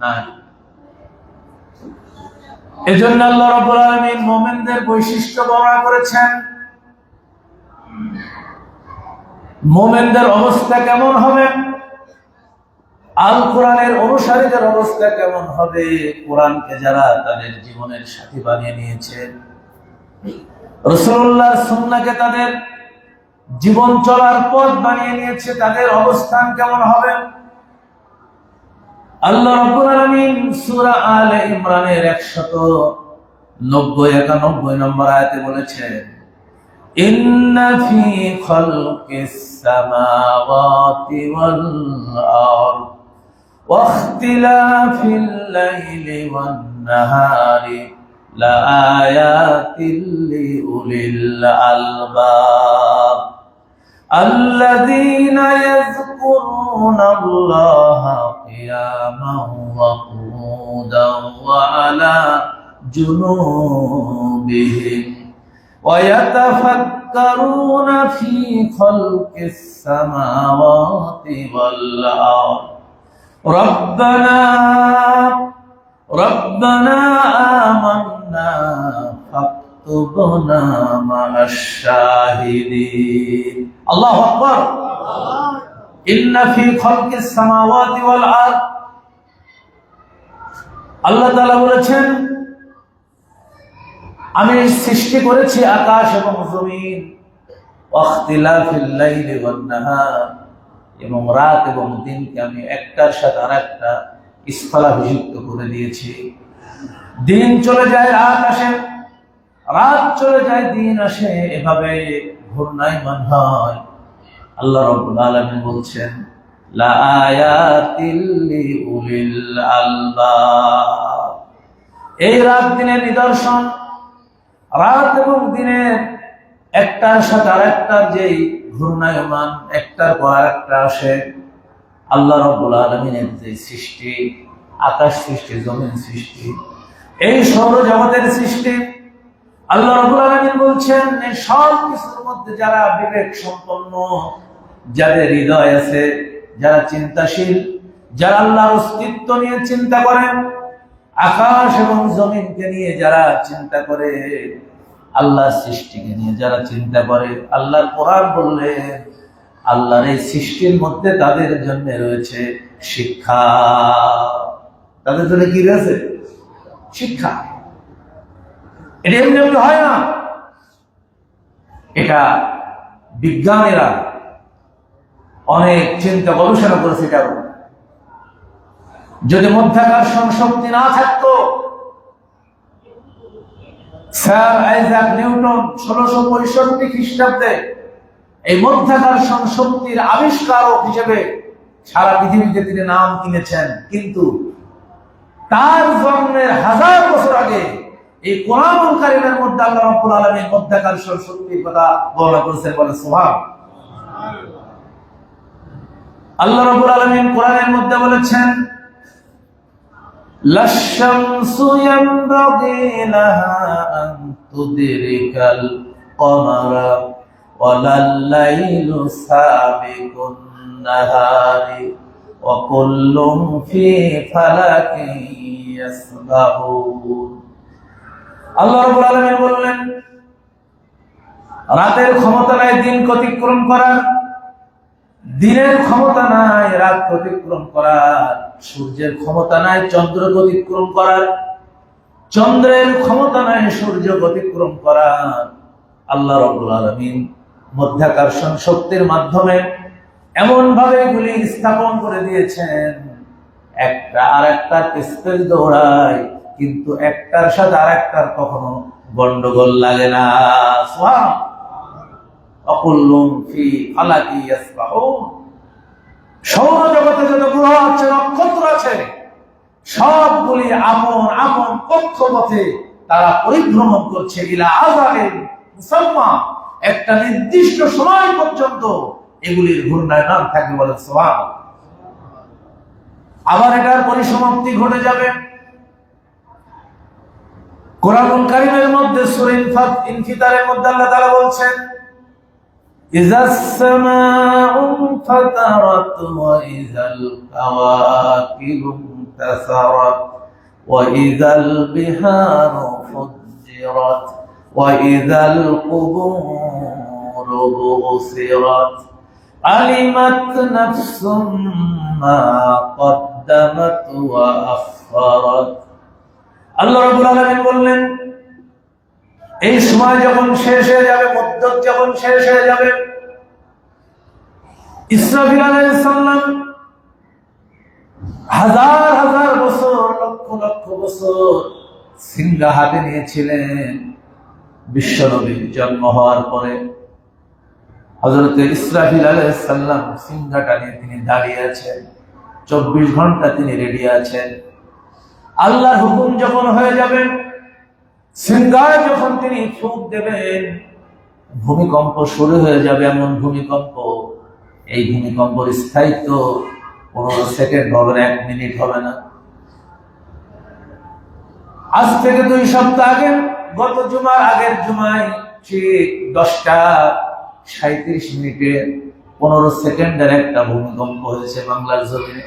নাই। এজন্য আল্লাহ রাব্বুল আলামিন মুমিনদের বৈশিষ্ট্য বর্ণনা করেছেন। মুমিনদের অবস্থা কেমন হবে, আল কোরআনের অনুসারীদের অবস্থা কেমন হবে, কোরআনকে যারা তাদের জীবনের সাথী বানিয়ে নিয়েছে, রাসূলুল্লাহর সুন্নাহকে তাদের জীবন চলার পথ বানিয়ে নিয়েছে, তাদের অবস্থান কেমন হবে। আল্লাহ রাব্বুল আলামিন সূরা আলে ইমরানের 190-91 নম্বর আয়াতে বলেছেন, ইন্না ফি খালকিস সামাওয়াতি ওয়াল আরদ ওয়া ইখতিলাফিল লাইলি ওয়ান নাহারি লাআয়াতিল লিউলিল আলবাব আল্লাযীনা ইয়াযকুরুনাল্লাহা কিয়ামান ওয়া qu'udan ওয়া আলা জুনুবিহিম ওয়া ইয়াতাফাক্কারুনা ফী খালকিস সামাওয়াতি ওয়াল আরদ রব্বানা আমান্না ফাকতুবনা মা'আশ শাহিদিন। আল্লাহু আকবার। ইন্না ফী খালকিস সামাওয়াতি ওয়াল আরদ, আল্লাহ তাআলা বলেছেন আমি সৃষ্টি করেছি আকাশ এবং জমিন, ওয়া ইখতিলাফিল লাইলি ওয়ান নাহার, এবং রাত এবং দিনকে আমি একটার সাথে আরেকটা স্থলাভিষিক্ত করে দিয়েছি। দিন চলে যায় রাত আসে, রাত চলে যায় দিন আসে, এভাবে ঘূর্ণায়মান হয়। আল্লাহ রাব্বুল আলামিন বলছেন লা আয়াতিল লিউলিল আলবাব, এই রাত দিনের নিদর্শন, রাত এবং দিনের একটার সাথে আরেকটার যেই ঘূর্ণায়মান, একটার পর আরেকটা আসে, আল্লাহ রাব্বুল আলামিনের যে সৃষ্টি, আকাশ সৃষ্টি, জমিন সৃষ্টি, এই সৌরজগতের সৃষ্টি, আল্লাহ রাব্বুল আলামিন বলছেন এই সব কিছুর মধ্যে যারা বিবেক সম্পন্ন, যাদের হৃদয় আছে, যারা চিন্তাশীল, যারা আল্লাহর অস্তিত্ব নিয়ে চিন্তা করেন, আকাশ এবং জমিনকে নিয়ে যারা চিন্তা করে, আল্লাহর সৃষ্টিকে নিয়ে যারা চিন্তা করে, আল্লাহর কোরআন বললেন আল্লাহর এই সৃষ্টির মধ্যে তাদের জন্য রয়েছে শিক্ষা। তাদের জন্য কি রয়েছে? শিক্ষা। এটা এমনি এমনি হয় না, এটা বিজ্ঞানীরা অনেক চিন্তা গবেষণা করেছে। এটা যদি মধ্যাকর্ষণ শক্তি না থাকতো, স্যার আইজাক নিউটন 1665 খ্রিস্টাব্দে এই মধ্যাকর্ষণ শক্তির আবিষ্কারক হিসেবে সারা পৃথিবীতে তিনি নাম কিনেছেন, কিন্তু তার জন্মের 1000 বছর আগে এই কোরআনুল কারীমের মধ্যে আল্লাহ রাব্বুল আলামিন মধ্যাকর্ষণ শক্তির কথা বর্ণনা করেছেন। বলে সুবহানাল্লাহ। আল্লাহ রাব্বুল আলামিন কোরআনের মধ্যে বলেছেন লাশ-শামসু ইয়ানবাগী লাহা আন তুদরিকাল কমারা ওয়ালাল লাইলু সাবিকুন নাহারি ওয়া কুল্লুন ফী ফালাকিন ইয়াসবাহুন। আল্লাহ রাব্বুল আলামিন বললেন রাতের ক্ষমতা নাই দিন অতিক্রম করার, দিনের ক্ষমতা নাই রাত অতিক্রম করার, সূর্যের ক্ষমতা নাই চন্দ্র অতিক্রম করার, চন্দ্রের ক্ষমতা নাই সূর্য অতিক্রম করার। আল্লাহ রাব্বুল আলামিন মধ্যাকর্ষণ শক্তির মাধ্যমে এমন ভাবে এগুলি স্থাপন করে দিয়েছেন, একটা আরেকটার স্পেস দৌড়ায়, কিন্তু একটার সাথে আরেকটার কখনো গন্ডগোল লাগে না। সুবহানাল্লাহ। অকুল্লুম ফী ফালাকি ইয়াসবাহুন। সৌরজগতে যত গ্রহ আছে, নক্ষত্র আছে, সবগুলি আপন আপন কক্ষপথে তারা পরিভ্রমণ করছে ইলা আযালিন মুসাম্মা, একটা নির্দিষ্ট সময় পর্যন্ত এগুলির ঘূর্ণায়মান থাকবে। বলে সুবহানাল্লাহ। আবার এটার পরিসমাপ্তি ঘটে যাবে। কোরআনুল কারীমের মধ্যে সূরা ইনফিতারের মধ্যে আল্লাহ তাআলা বলছেন ইযাস সামাউ ফাতারাত ওয়া ইযাল কাওয়াকিবু انتثرت وإذا البحار فجرت وإذا القبور بعثرت علمت نفس ما قدمت وأخرت আল্লাহ রাব্বুল আলামিন বললেন এই সময় যখন শেষ হয়ে যাবে, মুদ্দত যখন শেষ হয়ে যাবে, ইসরাফিল আলাইহিস সালাম হাজার হাজার বছর, লক্ষ লক্ষ বছর সিংহা হাতে নিয়েছিলেন। বিশ্বনবীর জন্ম হওয়ার পরে হযরত ইসরাফিল আলাইহিস সালাম সিংহাটা নিয়ে তিনি দাঁড়িয়ে আছেন, 24 ঘন্টা তিনি রেডি আছেন। আল্লাহর হুকুম যখন হয়ে যাবে, সিংহায় যখন তিনি ফুঁক দেবেন, ভূমিকম্প শুরু হয়ে যাবে। এমন ভূমিকম্প, এই ভূমিকম্পের স্থায়িত্ব 15 সেকেন্ড হবে না, 1 মিনিট হবে না। আজ থেকে 2 সপ্তাহ আগে, গত জুমার আগের জুমায় ঠিক 10:37 15 সেকেন্ডের একটা ভূমিকম্প হয়েছে বাংলার জমিনে।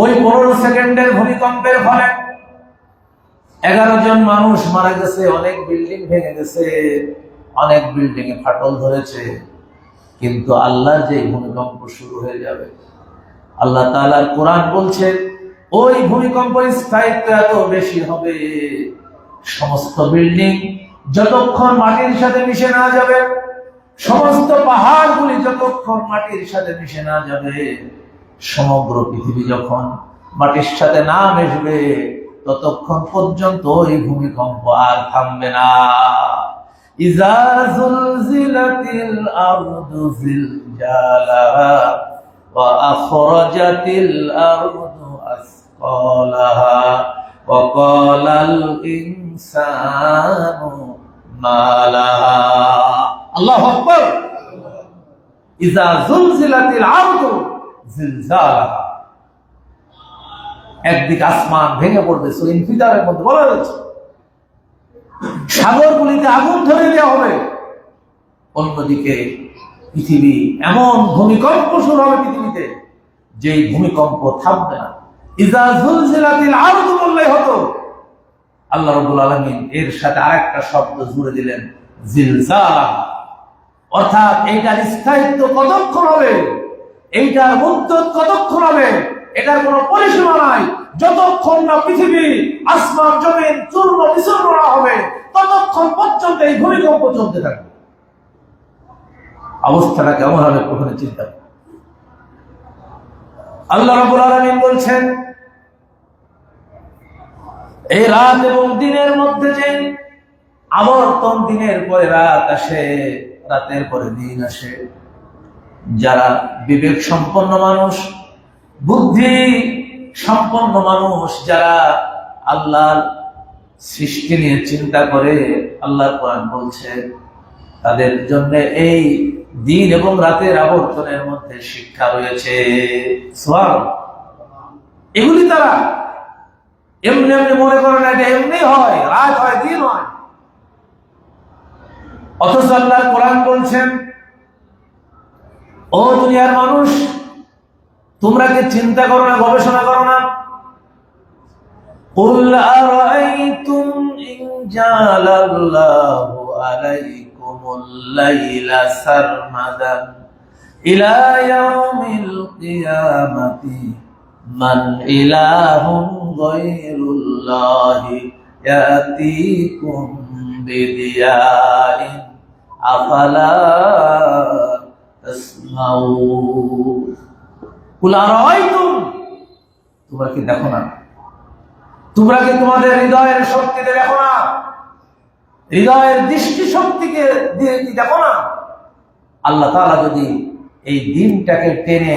ওই 15 সেকেন্ডের ভূমিকম্পের ফলে 11 জন মানুষ মারা গেছে, অনেক বিল্ডিং ভেঙে গেছে, অনেক বিল্ডিং এ ফাটল ধরেছে। কিন্তু আল্লাহর যে ভূমিকম্প শুরু হয়ে যাবে, আল্লাহ তাআলার কোরআন বলছে ওই ভূমিকম্পের স্থায়িত্ব এত বেশি হবে, সমস্ত বিল্ডিং যতক্ষণ মাটির সাথে মিশে না যাবে, সমস্ত পাহাড়গুলি যতক্ষণ মাটির সাথে মিশে না যাবে, সমগ্র পৃথিবী যখন মাটির সাথে না মিশবে, ততক্ষণ পর্যন্ত এই ভূমিকম্প আর থামবে না। ইযা যুলজিলাতিল আরদু জিলজালাহা ওয়া আখরাজাতিল আরদু আসকালাহা ওয়া ক্বালাল ইনসানু মা লাহা। আল্লাহু আকবার। ইযা যুলজিলাতিল আরদু জিলজালাহা, একদিকে আসমান ভেঙে পড়বে, সূরা ইনফিতারের মধ্যে বলা হয়েছে সাগরগুলিতে আগুন ধরে দেওয়া হবে। অন্যদিকে পৃথিবী, এমন ভূমিকম্প শুরু হবে পৃথিবীতে যে ভূমিকম্প থামবে না। ইযা যুলজিলাতিল আরদু বললেই হতো, আল্লাহ রাব্বুল আলামিন এর সাথে আরেকটা শব্দ জুড়ে দিলেন, জিলজালাহা। অর্থাৎ এইটার স্থায়িত্ব কতক্ষণ হবে, এইটার মুদ্দত কতক্ষণ হবে, এটার কোনো পরিসীমা নাই। যতক্ষণ না পৃথিবী, আসমান, জমিন চূর্ণ বিচূর্ণ না হবে, ততক্ষণ পর্যন্ত এই ভূমিকম্প চলতে থাকবে। অবস্থাটা কেমন হবে কখনো চিন্তা করুন। আল্লাহ রাব্বুল আলামিন বলছেন এই রাত এবং দিনের মধ্যে যে আবর্তন, দিনের পরে রাত আসে, রাতের পরে দিন আসে, যারা বিবেক সম্পন্ন মানুষ, বুদ্ধি সম্পন্ন মানুষ, যারা আল্লাহর সৃষ্টি নিয়ে চিন্তা করে, আল্লাহর কোরআন বলছে তাদের জন্য এই দিন এবং রাতের আবর্তনের মধ্যে শিক্ষা রয়েছে। সুবহানাল্লাহ। এগুলি তারা এমনি এমনি মনে করে না, এটা এমনি হয়, রাত হয়, দিন হয়। অথচ আল্লাহর কোরআন বলছেন, ও দুনিয়ার মানুষ, তোমরা কি চিন্তা করো না, গবেষণা করো না? কুল আরাআইতুম ইন জালাল্লাহু আলাইকুমুল লাইলা সারমাদান ইলা ইয়াউমিল কিয়ামাতি মান ইলাহুন গায়রুল্লাহি ইয়াতিকুম বিদিয়াইন আফালা তাসমাউন। কুল আরাআইতুম, তোমরা কি দেখো না, তোমরা কি তোমাদের হৃদয়ের শক্তিতে দেখো না, হৃদয়ের দৃষ্টি শক্তিকে দিয়ে কি দেখো না? আল্লাহ তাআলা যদি এই দিনটাকে টেনে